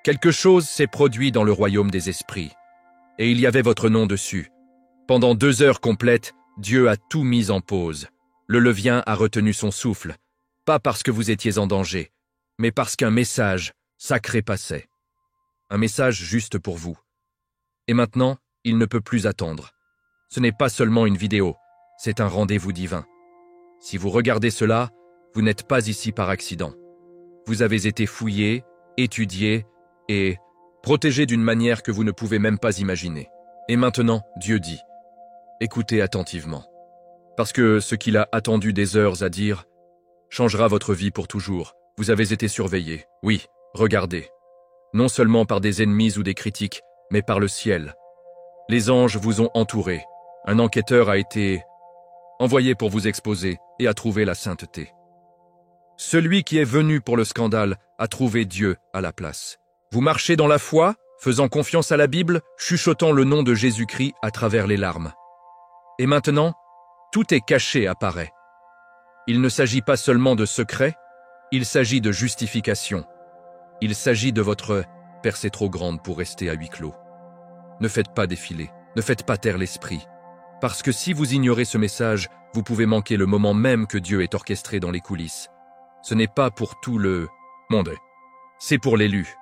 Quelque chose s'est produit dans le royaume des esprits, et il y avait votre nom dessus. Pendant 2 heures complètes, Dieu a tout mis en pause. Le Levien a retenu son souffle, pas parce que vous étiez en danger, mais parce qu'un message sacré passait. Un message juste pour vous. Et maintenant, il ne peut plus attendre. Ce n'est pas seulement une vidéo, c'est un rendez-vous divin. Si vous regardez cela, vous n'êtes pas ici par accident. Vous avez été fouillé, étudié et protégé d'une manière que vous ne pouvez même pas imaginer. Et maintenant, Dieu dit, écoutez attentivement. Parce que ce qu'il a attendu des heures à dire changera votre vie pour toujours. Vous avez été surveillé. Oui, regardez. Non seulement par des ennemis ou des critiques, mais par le ciel. Les anges vous ont entouré. Un enquêteur a été envoyé pour vous exposer et a trouvé la sainteté. Celui qui est venu pour le scandale a trouvé Dieu à la place. Vous marchez dans la foi, faisant confiance à la Bible, chuchotant le nom de Jésus-Christ à travers les larmes. Et maintenant, tout est caché apparaît. Il ne s'agit pas seulement de secret, il s'agit de justification. Il s'agit de votre « percée trop grande pour rester à huis clos ». Ne faites pas défiler, ne faites pas taire l'esprit. Parce que si vous ignorez ce message, vous pouvez manquer le moment même que Dieu est orchestré dans les coulisses. Ce n'est pas pour tout le monde, c'est pour l'élu.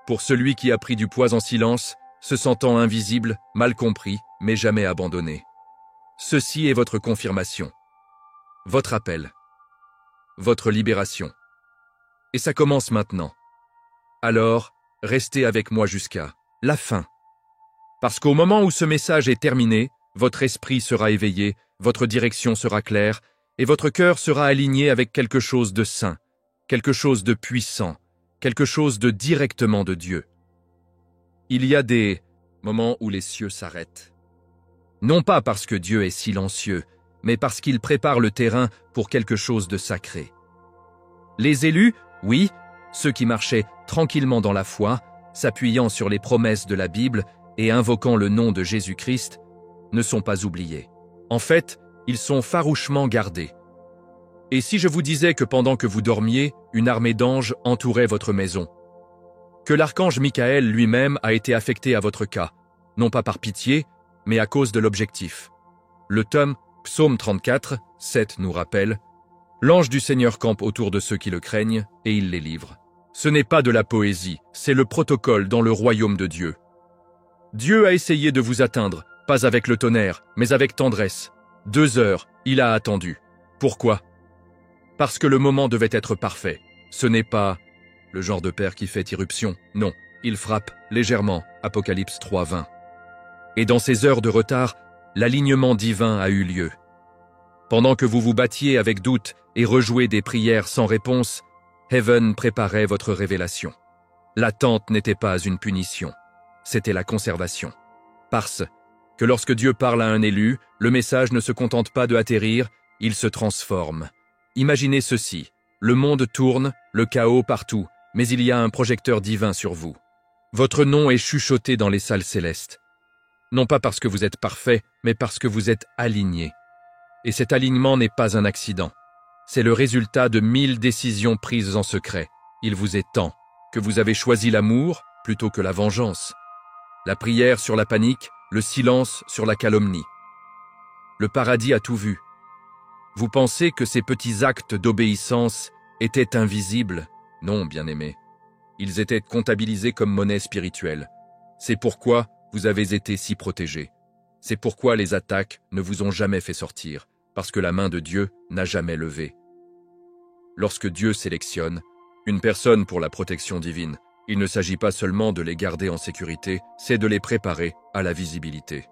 Pour celui qui a pris du poids en silence, se sentant invisible, mal compris, mais jamais abandonné. Ceci est votre confirmation, votre appel, votre libération. Et ça commence maintenant. Alors, restez avec moi jusqu'à la fin. Parce qu'au moment où ce message est terminé, votre esprit sera éveillé, votre direction sera claire, et votre cœur sera aligné avec quelque chose de saint, quelque chose de puissant, quelque chose de directement de Dieu. Il y a des moments où les cieux s'arrêtent. Non pas parce que Dieu est silencieux, mais parce qu'il prépare le terrain pour quelque chose de sacré. Les élus, oui, ceux qui marchaient tranquillement dans la foi, s'appuyant sur les promesses de la Bible et invoquant le nom de Jésus-Christ, ne sont pas oubliés. En fait, ils sont farouchement gardés. Et si je vous disais que pendant que vous dormiez, une armée d'anges entourait votre maison, que l'archange Michael lui-même a été affecté à votre cas, non pas par pitié, mais à cause de l'objectif. Le tome Psaume 34, 7 nous rappelle « L'ange du Seigneur campe autour de ceux qui le craignent et il les livre. » Ce n'est pas de la poésie, c'est le protocole dans le royaume de Dieu. Dieu a essayé de vous atteindre, pas avec le tonnerre, mais avec tendresse. 2 heures, il a attendu. Pourquoi? Parce que le moment devait être parfait. Ce n'est pas le genre de père qui fait irruption. Non, il frappe légèrement. Apocalypse 3, 20. Et dans ces heures de retard, l'alignement divin a eu lieu. Pendant que vous vous battiez avec doute et rejouez des prières sans réponse, Heaven préparait votre révélation. L'attente n'était pas une punition, c'était la conservation. Parce que lorsque Dieu parle à un élu, le message ne se contente pas de atterrir, il se transforme. Imaginez ceci, le monde tourne, le chaos partout, mais il y a un projecteur divin sur vous. Votre nom est chuchoté dans les salles célestes. Non pas parce que vous êtes parfait, mais parce que vous êtes aligné. Et cet alignement n'est pas un accident. C'est le résultat de 1000 décisions prises en secret. Il vous est temps que vous avez choisi l'amour plutôt que la vengeance. La prière sur la panique, le silence sur la calomnie. Le paradis a tout vu. Vous pensez que ces petits actes d'obéissance étaient invisibles? Non, bien-aimés. Ils étaient comptabilisés comme monnaie spirituelle. C'est pourquoi vous avez été si protégés. C'est pourquoi les attaques ne vous ont jamais fait sortir, parce que la main de Dieu n'a jamais levé. Lorsque Dieu sélectionne une personne pour la protection divine, il ne s'agit pas seulement de les garder en sécurité, c'est de les préparer à la visibilité.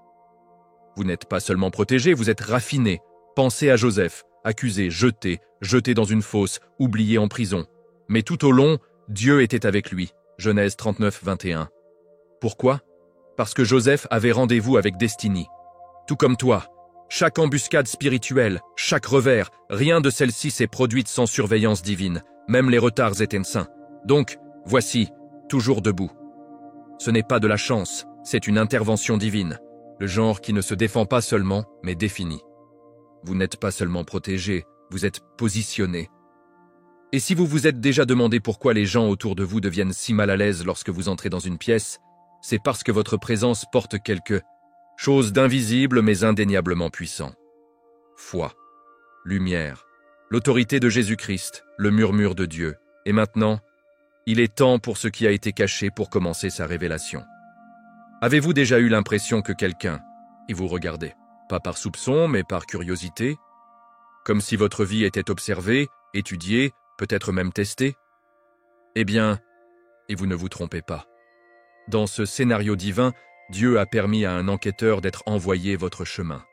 Vous n'êtes pas seulement protégés, vous êtes raffinés. Pensez à Joseph, accusé, jeté dans une fosse, oublié en prison. Mais tout au long, Dieu était avec lui. Genèse 39, 21. Pourquoi? Parce que Joseph avait rendez-vous avec Destiny. Tout comme toi, chaque embuscade spirituelle, chaque revers, rien de celle-ci s'est produite sans surveillance divine. Même les retards étaient saints. Donc, voici, toujours debout. Ce n'est pas de la chance, c'est une intervention divine. Le genre qui ne se défend pas seulement, mais définit. Vous n'êtes pas seulement protégé, vous êtes positionné. Et si vous vous êtes déjà demandé pourquoi les gens autour de vous deviennent si mal à l'aise lorsque vous entrez dans une pièce, c'est parce que votre présence porte quelque chose d'invisible mais indéniablement puissant. Foi, lumière, l'autorité de Jésus-Christ, le murmure de Dieu. Et maintenant, il est temps pour ce qui a été caché pour commencer sa révélation. Avez-vous déjà eu l'impression que quelqu'un, et vous regardez, pas par soupçon mais par curiosité, comme si votre vie était observée, étudiée, peut-être même testée? Eh bien, et vous ne vous trompez pas. Dans ce scénario divin, Dieu a permis à un enquêteur d'être envoyé votre chemin.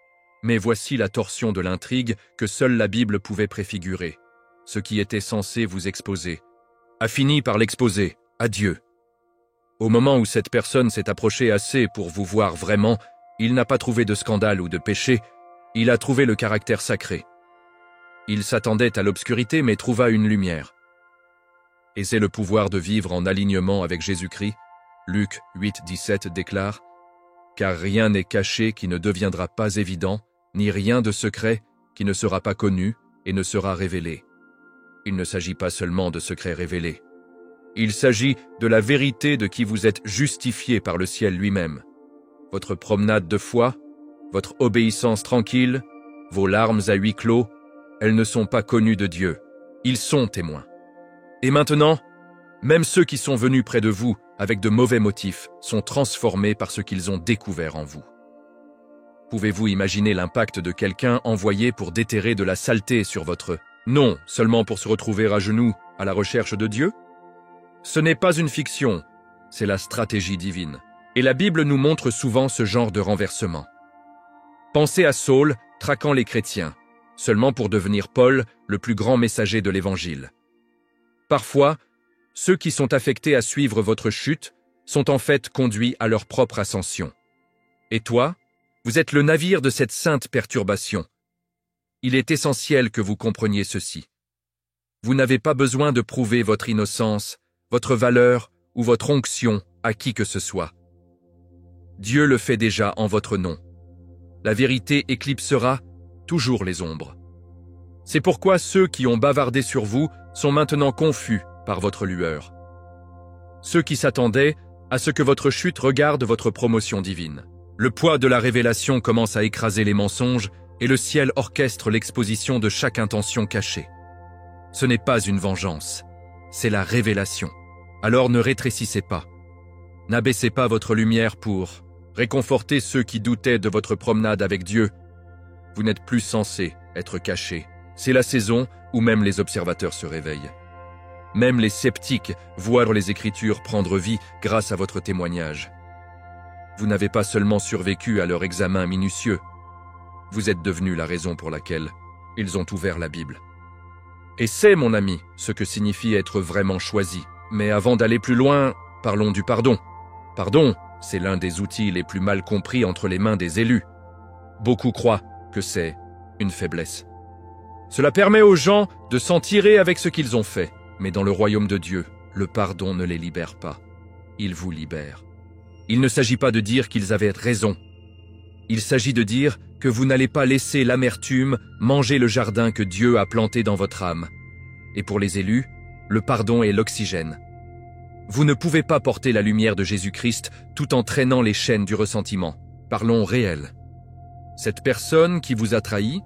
Mais voici la torsion de l'intrigue que seule la Bible pouvait préfigurer. Ce qui était censé vous exposer a fini par l'exposer à Dieu. Au moment où cette personne s'est approchée assez pour vous voir vraiment, il n'a pas trouvé de scandale ou de péché, il a trouvé le caractère sacré. Il s'attendait à l'obscurité mais trouva une lumière. Et c'est le pouvoir de vivre en alignement avec Jésus-Christ. Luc 8,17 déclare « Car rien n'est caché qui ne deviendra pas évident, ni rien de secret qui ne sera pas connu et ne sera révélé. » Il ne s'agit pas seulement de secrets révélés. Il s'agit de la vérité de qui vous êtes justifié par le ciel lui-même. Votre promenade de foi, votre obéissance tranquille, vos larmes à huis clos, elles ne sont pas connues de Dieu. Ils sont témoins. Et maintenant, même ceux qui sont venus près de vous avec de mauvais motifs sont transformés par ce qu'ils ont découvert en vous. Pouvez-vous imaginer l'impact de quelqu'un envoyé pour déterrer de la saleté sur votre nom, seulement pour se retrouver à genoux à la recherche de Dieu? Ce n'est pas une fiction, c'est la stratégie divine. Et la Bible nous montre souvent ce genre de renversement. Pensez à Saul traquant les chrétiens, seulement pour devenir Paul, le plus grand messager de l'Évangile. Parfois, ceux qui sont affectés à suivre votre chute sont en fait conduits à leur propre ascension. Et toi, vous êtes le navire de cette sainte perturbation. Il est essentiel que vous compreniez ceci. Vous n'avez pas besoin de prouver votre innocence, votre valeur ou votre onction à qui que ce soit. Dieu le fait déjà en votre nom. La vérité éclipsera toujours les ombres. C'est pourquoi ceux qui ont bavardé sur vous sont maintenant confus par votre lueur. Ceux qui s'attendaient à ce que votre chute regarde votre promotion divine. Le poids de la révélation commence à écraser les mensonges et le ciel orchestre l'exposition de chaque intention cachée. Ce n'est pas une vengeance, c'est la révélation. Alors ne rétrécissez pas. N'abaissez pas votre lumière pour réconforter ceux qui doutaient de votre promenade avec Dieu. Vous n'êtes plus censé être caché. C'est la saison où même les observateurs se réveillent. Même les sceptiques voient les Écritures prendre vie grâce à votre témoignage. Vous n'avez pas seulement survécu à leur examen minutieux, vous êtes devenu la raison pour laquelle ils ont ouvert la Bible. Et c'est, mon ami, ce que signifie être vraiment choisi. Mais avant d'aller plus loin, parlons du pardon. Pardon, c'est l'un des outils les plus mal compris entre les mains des élus. Beaucoup croient que c'est une faiblesse. Cela permet aux gens de s'en tirer avec ce qu'ils ont fait. Mais dans le royaume de Dieu, le pardon ne les libère pas. Il vous libère. Il ne s'agit pas de dire qu'ils avaient raison. Il s'agit de dire que vous n'allez pas laisser l'amertume manger le jardin que Dieu a planté dans votre âme. Et pour les élus, le pardon est l'oxygène. Vous ne pouvez pas porter la lumière de Jésus-Christ tout en traînant les chaînes du ressentiment. Parlons réel. Cette personne qui vous a trahi,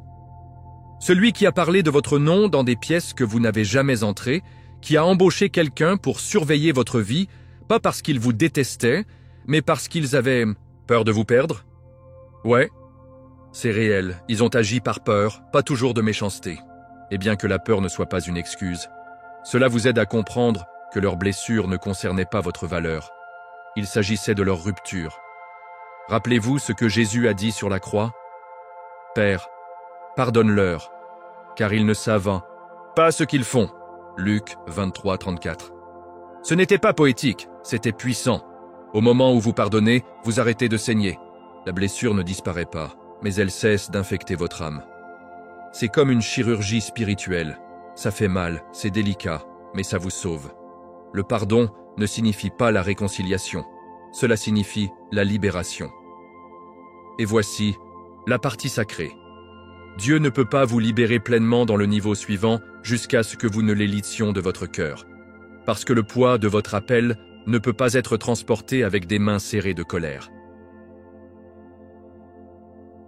celui qui a parlé de votre nom dans des pièces que vous n'avez jamais entrées, qui a embauché quelqu'un pour surveiller votre vie, pas parce qu'ils vous détestaient, mais parce qu'ils avaient peur de vous perdre? Ouais, c'est réel, ils ont agi par peur, pas toujours de méchanceté. Et bien que la peur ne soit pas une excuse, cela vous aide à comprendre que leurs blessures ne concernaient pas votre valeur. Il s'agissait de leur rupture. Rappelez-vous ce que Jésus a dit sur la croix? « Père, pardonne-leur, car ils ne savent pas ce qu'ils font. » Luc 23, 34. Ce n'était pas poétique, c'était puissant. Au moment où vous pardonnez, vous arrêtez de saigner. La blessure ne disparaît pas, mais elle cesse d'infecter votre âme. C'est comme une chirurgie spirituelle. Ça fait mal, c'est délicat, mais ça vous sauve. Le pardon ne signifie pas la réconciliation. Cela signifie la libération. Et voici la partie sacrée. Dieu ne peut pas vous libérer pleinement dans le niveau suivant jusqu'à ce que vous ne l'élitions de votre cœur, parce que le poids de votre appel ne peut pas être transporté avec des mains serrées de colère.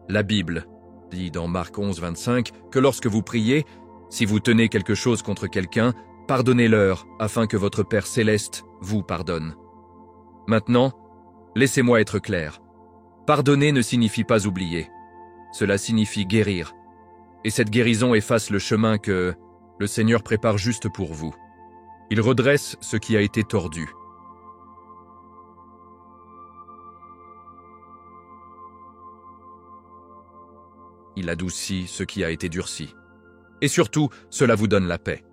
La Bible dit dans Marc 11, 25 que lorsque vous priez, si vous tenez quelque chose contre quelqu'un, pardonnez-leur afin que votre Père céleste vous pardonne. Maintenant, laissez-moi être clair. Pardonner ne signifie pas oublier. Cela signifie guérir. Et cette guérison efface le chemin que le Seigneur prépare juste pour vous. Il redresse ce qui a été tordu. Il adoucit ce qui a été durci. Et surtout, cela vous donne la paix.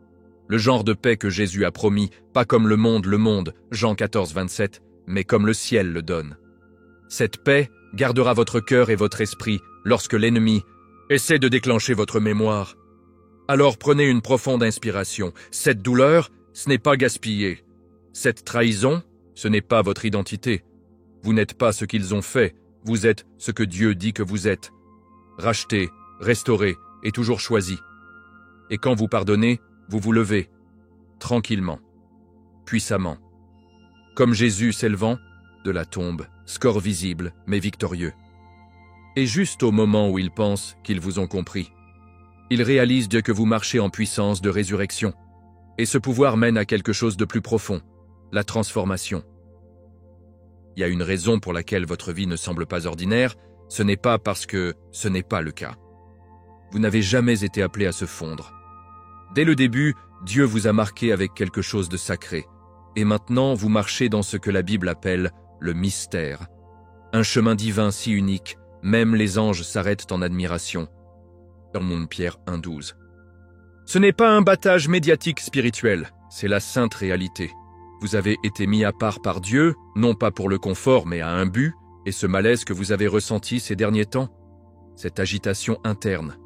Le genre de paix que Jésus a promis, pas comme le monde, Jean 14, 27, mais comme le ciel le donne. Cette paix gardera votre cœur et votre esprit lorsque l'ennemi essaie de déclencher votre mémoire. Alors prenez une profonde inspiration. Cette douleur, ce n'est pas gaspillé. Cette trahison, ce n'est pas votre identité. Vous n'êtes pas ce qu'ils ont fait, vous êtes ce que Dieu dit que vous êtes. Racheté, restauré et toujours choisi. Et quand vous pardonnez, vous vous levez, tranquillement, puissamment. Comme Jésus s'élevant de la tombe, score visible mais victorieux. Et juste au moment où ils pensent qu'ils vous ont compris, ils réalisent que vous marchez en puissance de résurrection. Et ce pouvoir mène à quelque chose de plus profond, la transformation. Il y a une raison pour laquelle votre vie ne semble pas ordinaire, ce n'est pas parce que ce n'est pas le cas. Vous n'avez jamais été appelé à se fondre. Dès le début, Dieu vous a marqué avec quelque chose de sacré. Et maintenant, vous marchez dans ce que la Bible appelle le mystère. Un chemin divin si unique, même les anges s'arrêtent en admiration. Dans Pierre 1,12. Ce n'est pas un battage médiatique spirituel, c'est la sainte réalité. Vous avez été mis à part par Dieu, non pas pour le confort, mais à un but, et ce malaise que vous avez ressenti ces derniers temps, cette agitation interne,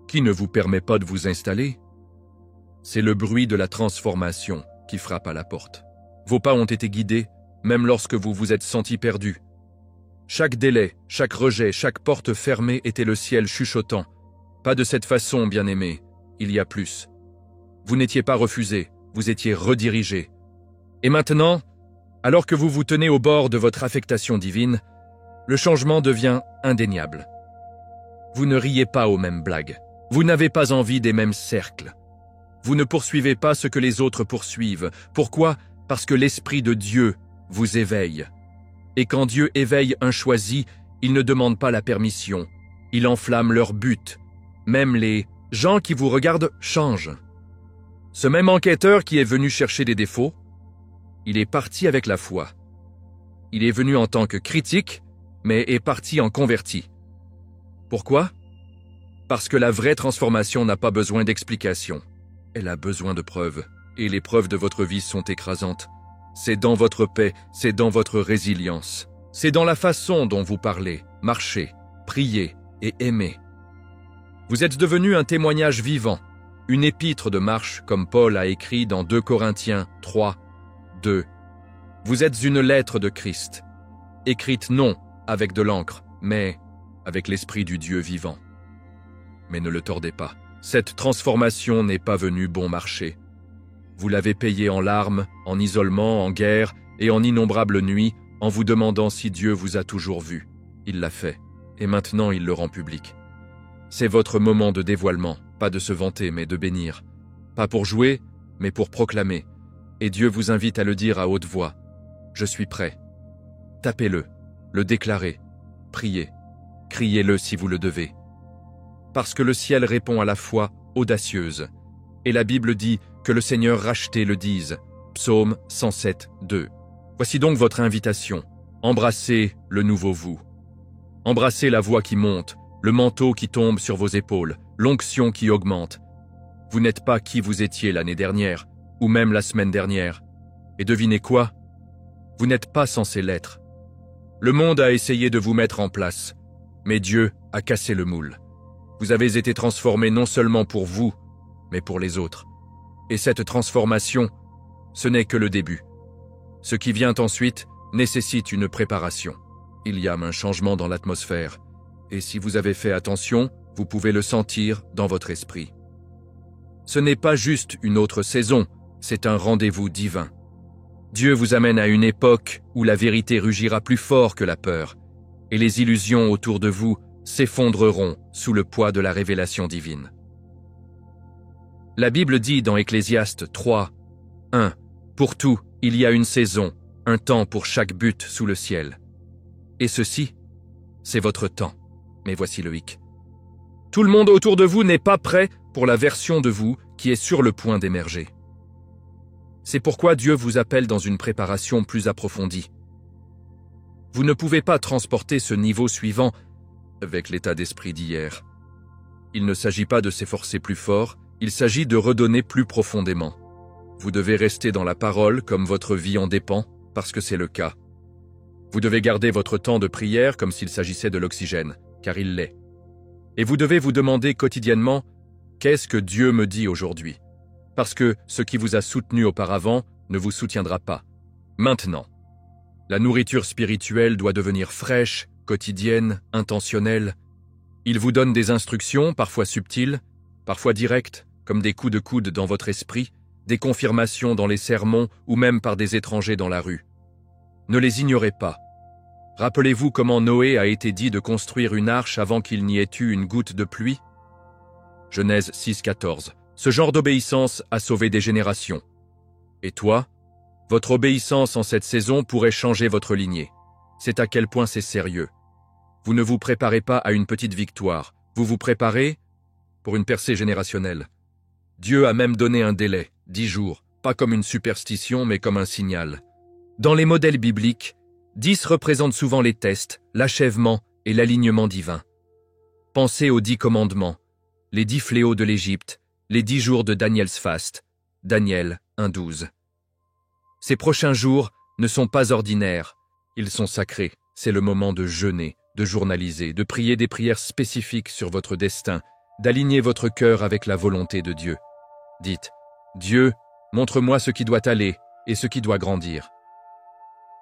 qui ne vous permet pas de vous installer, c'est le bruit de la transformation qui frappe à la porte. Vos pas ont été guidés, même lorsque vous vous êtes senti perdu. Chaque délai, chaque rejet, chaque porte fermée était le ciel chuchotant. Pas de cette façon, bien-aimé, il y a plus. Vous n'étiez pas refusé, vous étiez redirigé. Et maintenant, alors que vous vous tenez au bord de votre affectation divine, le changement devient indéniable. Vous ne riez pas aux mêmes blagues. Vous n'avez pas envie des mêmes cercles. Vous ne poursuivez pas ce que les autres poursuivent. Pourquoi ? Parce que l'Esprit de Dieu vous éveille. Et quand Dieu éveille un choisi, il ne demande pas la permission. Il enflamme leur but. Même les gens qui vous regardent changent. Ce même enquêteur qui est venu chercher des défauts, il est parti avec la foi. Il est venu en tant que critique, mais est parti en converti. Pourquoi ? Parce que la vraie transformation n'a pas besoin d'explication. Elle a besoin de preuves, et les preuves de votre vie sont écrasantes. C'est dans votre paix, c'est dans votre résilience. C'est dans la façon dont vous parlez, marchez, priez et aimez. Vous êtes devenu un témoignage vivant, une épître de marche comme Paul a écrit dans 2 Corinthiens 3, 2. Vous êtes une lettre de Christ, écrite non avec de l'encre, mais avec l'Esprit du Dieu vivant. Mais ne le tordez pas. Cette transformation n'est pas venue bon marché. Vous l'avez payée en larmes, en isolement, en guerre et en innombrables nuits, en vous demandant si Dieu vous a toujours vu. Il l'a fait, et maintenant il le rend public. C'est votre moment de dévoilement, pas de se vanter, mais de bénir. Pas pour jouer, mais pour proclamer. Et Dieu vous invite à le dire à haute voix. Je suis prêt. Tapez-le, le déclarez, priez, criez-le si vous le devez. Parce que le ciel répond à la foi audacieuse. Et la Bible dit que le Seigneur racheté le dise. Psaume 107, 2. Voici donc votre invitation. Embrassez le nouveau vous. Embrassez la voix qui monte, le manteau qui tombe sur vos épaules, l'onction qui augmente. Vous n'êtes pas qui vous étiez l'année dernière, ou même la semaine dernière. Et devinez quoi ? Vous n'êtes pas censé l'être. Le monde a essayé de vous mettre en place, mais Dieu a cassé le moule. Vous avez été transformé non seulement pour vous, mais pour les autres. Et cette transformation, ce n'est que le début. Ce qui vient ensuite nécessite une préparation. Il y a un changement dans l'atmosphère, et si vous avez fait attention, vous pouvez le sentir dans votre esprit. Ce n'est pas juste une autre saison, c'est un rendez-vous divin. Dieu vous amène à une époque où la vérité rugira plus fort que la peur, et les illusions autour de vous s'effondreront sous le poids de la révélation divine. La Bible dit dans Ecclésiaste 3, 1, « Pour tout, il y a une saison, un temps pour chaque but sous le ciel. Et ceci, c'est votre temps. » Mais voici le hic. Tout le monde autour de vous n'est pas prêt pour la version de vous qui est sur le point d'émerger. C'est pourquoi Dieu vous appelle dans une préparation plus approfondie. Vous ne pouvez pas transporter ce niveau suivant avec l'état d'esprit d'hier. Il ne s'agit pas de s'efforcer plus fort, il s'agit de redonner plus profondément. Vous devez rester dans la parole comme votre vie en dépend, parce que c'est le cas. Vous devez garder votre temps de prière comme s'il s'agissait de l'oxygène, car il l'est. Et vous devez vous demander quotidiennement « Qu'est-ce que Dieu me dit aujourd'hui ?» Parce que ce qui vous a soutenu auparavant ne vous soutiendra pas. Maintenant, la nourriture spirituelle doit devenir fraîche, quotidienne, intentionnelle. Il vous donne des instructions, parfois subtiles, parfois directes, comme des coups de coude dans votre esprit, des confirmations dans les sermons ou même par des étrangers dans la rue. Ne les ignorez pas. Rappelez-vous comment Noé a été dit de construire une arche avant qu'il n'y ait eu une goutte de pluie. Genèse 6,14. Ce genre d'obéissance a sauvé des générations. Et toi, votre obéissance en cette saison pourrait changer votre lignée. C'est à quel point c'est sérieux. Vous ne vous préparez pas à une petite victoire, vous vous préparez pour une percée générationnelle. Dieu a même donné un délai, 10 jours, pas comme une superstition mais comme un signal. Dans les modèles bibliques, 10 représentent souvent les tests, l'achèvement et l'alignement divin. Pensez aux 10 commandements, les 10 fléaux de l'Égypte, les 10 jours de Daniel's Fast, Daniel 1,12. Ces prochains jours ne sont pas ordinaires, ils sont sacrés. C'est le moment de jeûner, de journaliser, de prier des prières spécifiques sur votre destin, d'aligner votre cœur avec la volonté de Dieu. Dites, Dieu, montre-moi ce qui doit aller et ce qui doit grandir.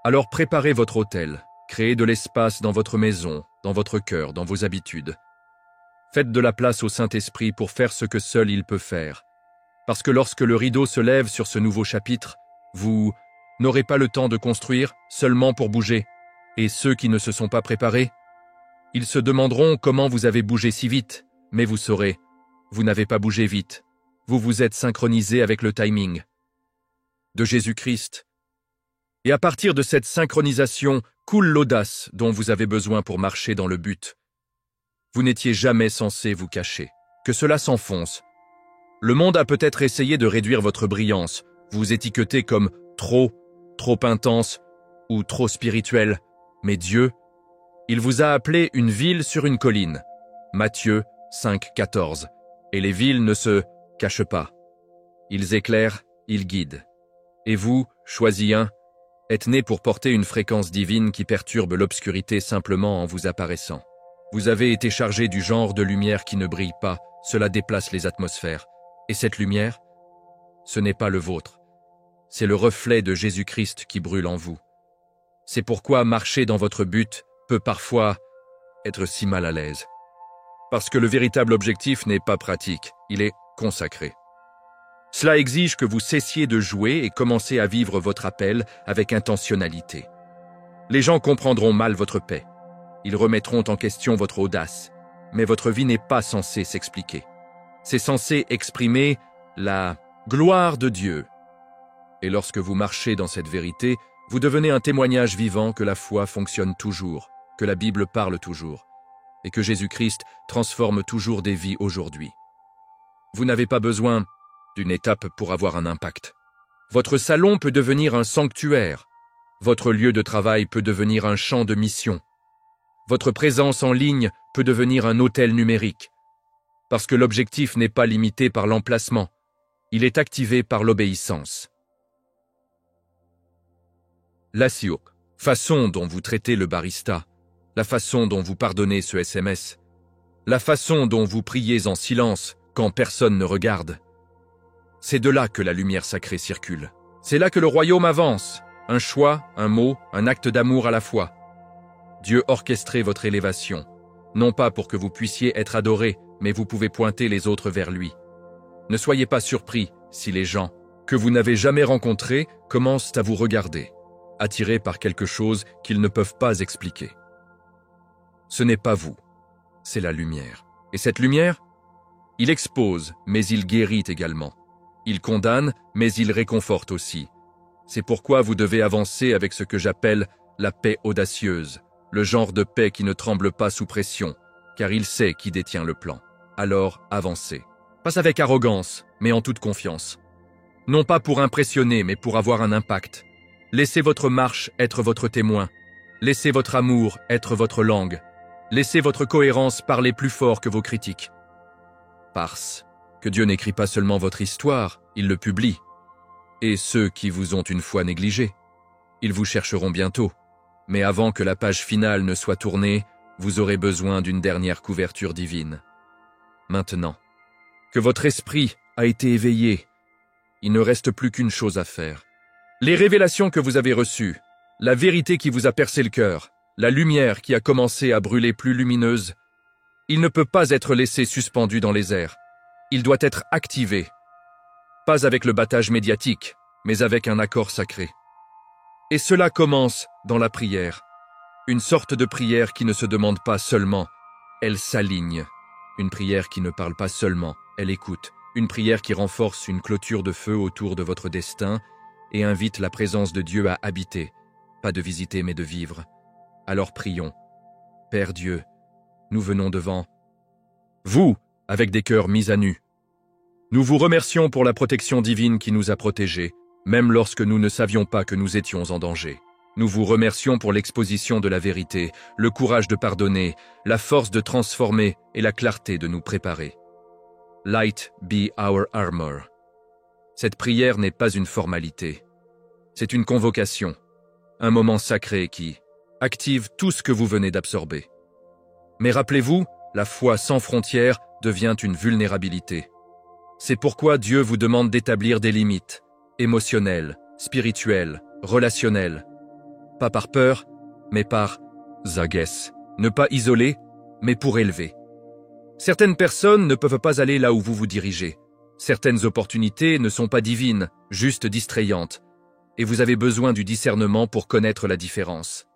Alors préparez votre autel, créez de l'espace dans votre maison, dans votre cœur, dans vos habitudes. Faites de la place au Saint-Esprit pour faire ce que seul il peut faire. Parce que lorsque le rideau se lève sur ce nouveau chapitre, vous n'aurez pas le temps de construire seulement pour bouger. Et ceux qui ne se sont pas préparés, ils se demanderont comment vous avez bougé si vite, mais vous saurez, vous n'avez pas bougé vite. Vous vous êtes synchronisé avec le timing de Jésus-Christ. Et à partir de cette synchronisation coule l'audace dont vous avez besoin pour marcher dans le but. Vous n'étiez jamais censé vous cacher. Que cela s'enfonce. Le monde a peut-être essayé de réduire votre brillance, vous étiqueter comme trop intense ou trop spirituel. Mais Dieu, il vous a appelé une ville sur une colline. Matthieu 5,14. Et les villes ne se cachent pas. Ils éclairent, ils guident. Et vous, choisis un, êtes né pour porter une fréquence divine qui perturbe l'obscurité simplement en vous apparaissant. Vous avez été chargé du genre de lumière qui ne brille pas, cela déplace les atmosphères. Et cette lumière, ce n'est pas le vôtre. C'est le reflet de Jésus-Christ qui brûle en vous. C'est pourquoi marcher dans votre but peut parfois être si mal à l'aise. Parce que le véritable objectif n'est pas pratique, il est consacré. Cela exige que vous cessiez de jouer et commencez à vivre votre appel avec intentionnalité. Les gens comprendront mal votre paix. Ils remettront en question votre audace. Mais votre vie n'est pas censée s'expliquer. C'est censé exprimer la gloire de Dieu. Et lorsque vous marchez dans cette vérité, vous devenez un témoignage vivant que la foi fonctionne toujours, que la Bible parle toujours, et que Jésus-Christ transforme toujours des vies aujourd'hui. Vous n'avez pas besoin d'une étape pour avoir un impact. Votre salon peut devenir un sanctuaire. Votre lieu de travail peut devenir un champ de mission. Votre présence en ligne peut devenir un hôtel numérique. Parce que l'objectif n'est pas limité par l'emplacement, il est activé par l'obéissance. La façon dont vous traitez le barista, la façon dont vous pardonnez ce SMS, la façon dont vous priez en silence quand personne ne regarde. C'est de là que la lumière sacrée circule. C'est là que le royaume avance. Un choix, un mot, un acte d'amour à la fois. Dieu orchestrait votre élévation, non pas pour que vous puissiez être adoré, mais vous pouvez pointer les autres vers lui. Ne soyez pas surpris si les gens que vous n'avez jamais rencontrés commencent à vous regarder, attirés par quelque chose qu'ils ne peuvent pas expliquer. Ce n'est pas vous, c'est la lumière. Et cette lumière, il expose, mais il guérit également. Il condamne, mais il réconforte aussi. C'est pourquoi vous devez avancer avec ce que j'appelle la paix audacieuse, le genre de paix qui ne tremble pas sous pression, car il sait qui détient le plan. Alors avancez. Pas avec arrogance, mais en toute confiance. Non pas pour impressionner, mais pour avoir un impact. Laissez votre marche être votre témoin. Laissez votre amour être votre langue. Laissez votre cohérence parler plus fort que vos critiques. Parce que Dieu n'écrit pas seulement votre histoire, il le publie. Et ceux qui vous ont une fois négligé, ils vous chercheront bientôt. Mais avant que la page finale ne soit tournée, vous aurez besoin d'une dernière couverture divine. Maintenant, que votre esprit a été éveillé, il ne reste plus qu'une chose à faire. Les révélations que vous avez reçues, la vérité qui vous a percé le cœur, la lumière qui a commencé à brûler plus lumineuse, il ne peut pas être laissé suspendu dans les airs. Il doit être activé. Pas avec le battage médiatique, mais avec un accord sacré. Et cela commence dans la prière. Une sorte de prière qui ne se demande pas seulement, elle s'aligne. Une prière qui ne parle pas seulement, elle écoute. Une prière qui renforce une clôture de feu autour de votre destin et invite la présence de Dieu à habiter, pas de visiter mais de vivre. Alors prions. Père Dieu, nous venons devant vous, avec des cœurs mis à nu. Nous vous remercions pour la protection divine qui nous a protégés, même lorsque nous ne savions pas que nous étions en danger. Nous vous remercions pour l'exposition de la vérité, le courage de pardonner, la force de transformer et la clarté de nous préparer. Light be our armor. Cette prière n'est pas une formalité. C'est une convocation, un moment sacré qui active tout ce que vous venez d'absorber. Mais rappelez-vous, la foi sans frontières devient une vulnérabilité. C'est pourquoi Dieu vous demande d'établir des limites, émotionnelles, spirituelles, relationnelles. Pas par peur, mais par sagesse. Ne pas isoler, mais pour élever. Certaines personnes ne peuvent pas aller là où vous vous dirigez. Certaines opportunités ne sont pas divines, juste distrayantes. Et vous avez besoin du discernement pour connaître la différence.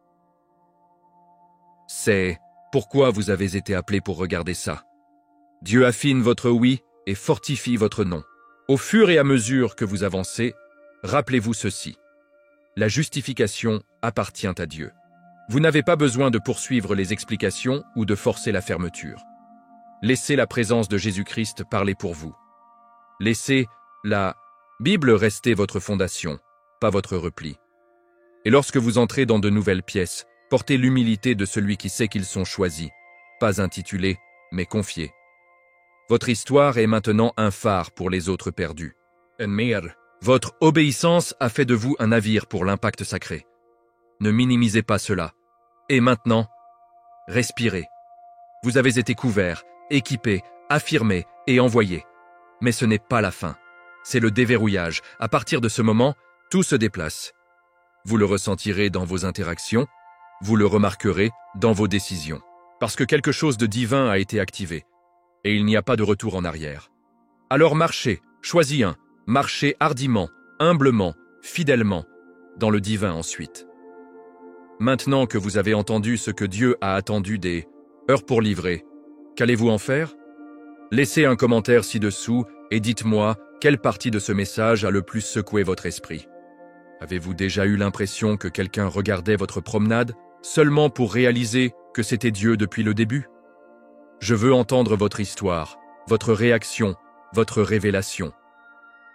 C'est pourquoi vous avez été appelé pour regarder ça. Dieu affine votre oui et fortifie votre non. Au fur et à mesure que vous avancez, rappelez-vous ceci. La justification appartient à Dieu. Vous n'avez pas besoin de poursuivre les explications ou de forcer la fermeture. Laissez la présence de Jésus-Christ parler pour vous. Laissez la Bible rester votre fondation, pas votre repli. Et lorsque vous entrez dans de nouvelles pièces, portez l'humilité de celui qui sait qu'ils sont choisis, pas intitulés, mais confiés. Votre histoire est maintenant un phare pour les autres perdus. Votre obéissance a fait de vous un navire pour l'impact sacré. Ne minimisez pas cela. Et maintenant, respirez. Vous avez été couverts, équipés, affirmés et envoyés. Mais ce n'est pas la fin. C'est le déverrouillage. À partir de ce moment, tout se déplace. Vous le ressentirez dans vos interactions, vous le remarquerez dans vos décisions. Parce que quelque chose de divin a été activé. Et il n'y a pas de retour en arrière. Alors marchez, choisis un. Marchez hardiment, humblement, fidèlement, dans le divin ensuite. Maintenant que vous avez entendu ce que Dieu a attendu des heures pour livrer, qu'allez-vous en faire? Laissez un commentaire ci-dessous et dites-moi quelle partie de ce message a le plus secoué votre esprit. Avez-vous déjà eu l'impression que quelqu'un regardait votre promenade seulement pour réaliser que c'était Dieu depuis le début? Je veux entendre votre histoire, votre réaction, votre révélation.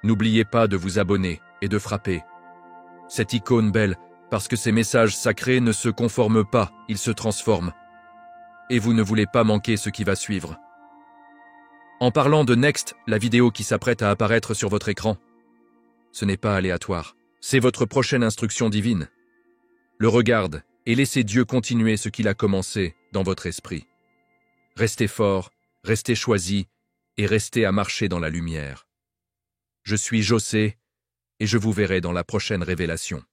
N'oubliez pas de vous abonner et de frapper cette icône belle, parce que ces messages sacrés ne se conforment pas, ils se transforment. Et vous ne voulez pas manquer ce qui va suivre. En parlant de Next, la vidéo qui s'apprête à apparaître sur votre écran, ce n'est pas aléatoire, c'est votre prochaine instruction divine. Le regarde et laissez Dieu continuer ce qu'il a commencé dans votre esprit. Restez fort, restez choisi et restez à marcher dans la lumière. Je suis José et je vous verrai dans la prochaine révélation.